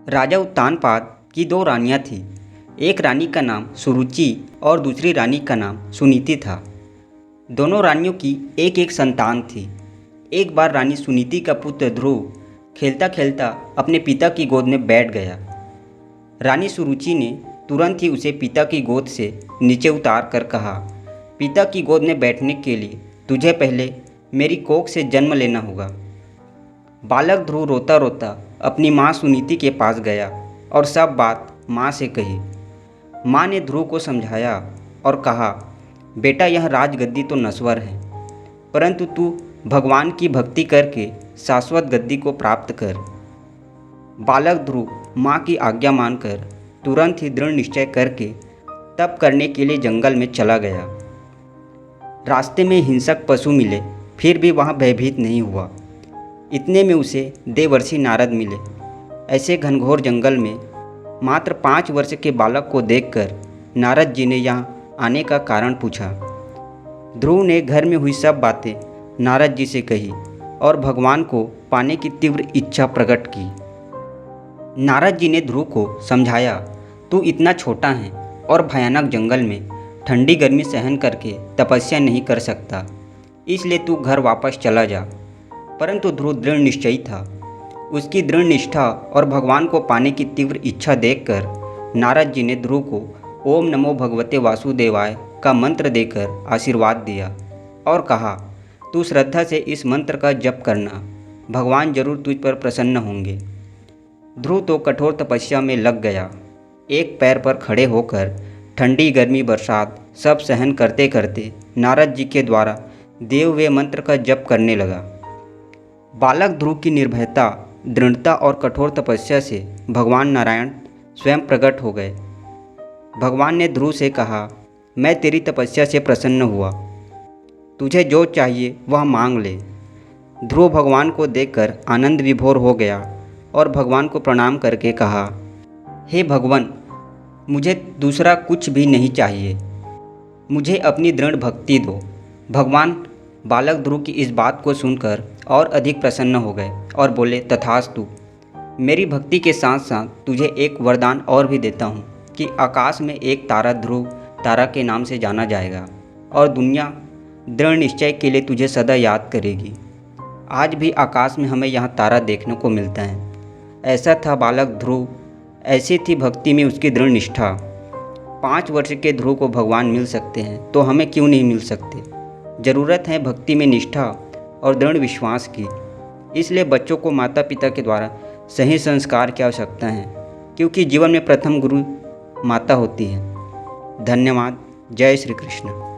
राजा उत्तानपाद की दो रानियां थीं। एक रानी का नाम सुरुचि और दूसरी रानी का नाम सुनीति था। दोनों रानियों की एक एक संतान थी। एक बार रानी सुनीति का पुत्र ध्रुव खेलता खेलता अपने पिता की गोद में बैठ गया। रानी सुरुचि ने तुरंत ही उसे पिता की गोद से नीचे उतार कर कहा, पिता की गोद में बैठने के लिए तुझे पहले मेरी कोख से जन्म लेना होगा। बालक ध्रुव रोता रोता अपनी माँ सुनीति के पास गया और सब बात माँ से कही। माँ ने ध्रुव को समझाया और कहा, बेटा यह राजगद्दी तो नश्वर है, परंतु तू भगवान की भक्ति करके शाश्वत गद्दी को प्राप्त कर। बालक ध्रुव माँ की आज्ञा मानकर तुरंत ही दृढ़ निश्चय करके तप करने के लिए जंगल में चला गया। रास्ते में हिंसक पशु मिले, फिर भी वहाँ भयभीत नहीं हुआ। इतने में उसे देवर्षि नारद मिले। ऐसे घनघोर जंगल में मात्र 5 वर्ष के बालक को देखकर नारद जी ने यहाँ आने का कारण पूछा। ध्रुव ने घर में हुई सब बातें नारद जी से कही और भगवान को पाने की तीव्र इच्छा प्रकट की। नारद जी ने ध्रुव को समझाया, तू इतना छोटा है और भयानक जंगल में ठंडी गर्मी सहन करके तपस्या नहीं कर सकता, इसलिए तू घर वापस चला जा। परंतु ध्रुव दृढ़ निश्चयी था। उसकी दृढ़ निष्ठा और भगवान को पाने की तीव्र इच्छा देखकर नारद जी ने ध्रुव को ओम नमो भगवते वासुदेवाय का मंत्र देकर आशीर्वाद दिया और कहा, तू श्रद्धा से इस मंत्र का जप करना, भगवान जरूर तुझ पर प्रसन्न होंगे। ध्रुव तो कठोर तपस्या में लग गया। एक पैर पर खड़े होकर ठंडी गर्मी बरसात सब सहन करते करते नारद जी के द्वारा दिए हुए मंत्र का जप करने लगा। बालक ध्रुव की निर्भयता, दृढ़ता और कठोर तपस्या से भगवान नारायण स्वयं प्रकट हो गए। भगवान ने ध्रुव से कहा, मैं तेरी तपस्या से प्रसन्न हुआ, तुझे जो चाहिए वह मांग ले। ध्रुव भगवान को देखकर आनंद विभोर हो गया और भगवान को प्रणाम करके कहा, हे भगवान, मुझे दूसरा कुछ भी नहीं चाहिए, मुझे अपनी दृढ़ भक्ति दो। भगवान बालक ध्रुव की इस बात को सुनकर और अधिक प्रसन्न हो गए और बोले, तथास्तु, मेरी भक्ति के साथ साथ तुझे एक वरदान और भी देता हूँ कि आकाश में एक तारा ध्रुव तारा के नाम से जाना जाएगा और दुनिया दृढ़ निश्चय के लिए तुझे सदा याद करेगी। आज भी आकाश में हमें यहाँ तारा देखने को मिलता है। ऐसा था बालक ध्रुव, ऐसी थी भक्ति में उसकी दृढ़ निष्ठा। 5 वर्ष के ध्रुव को भगवान मिल सकते हैं तो हमें क्यों नहीं मिल सकते। ज़रूरत है भक्ति में निष्ठा और दृढ़ विश्वास की। इसलिए बच्चों को माता पिता के द्वारा सही संस्कार की आवश्यकता है, क्योंकि जीवन में प्रथम गुरु माता होती है। धन्यवाद। जय श्री कृष्ण।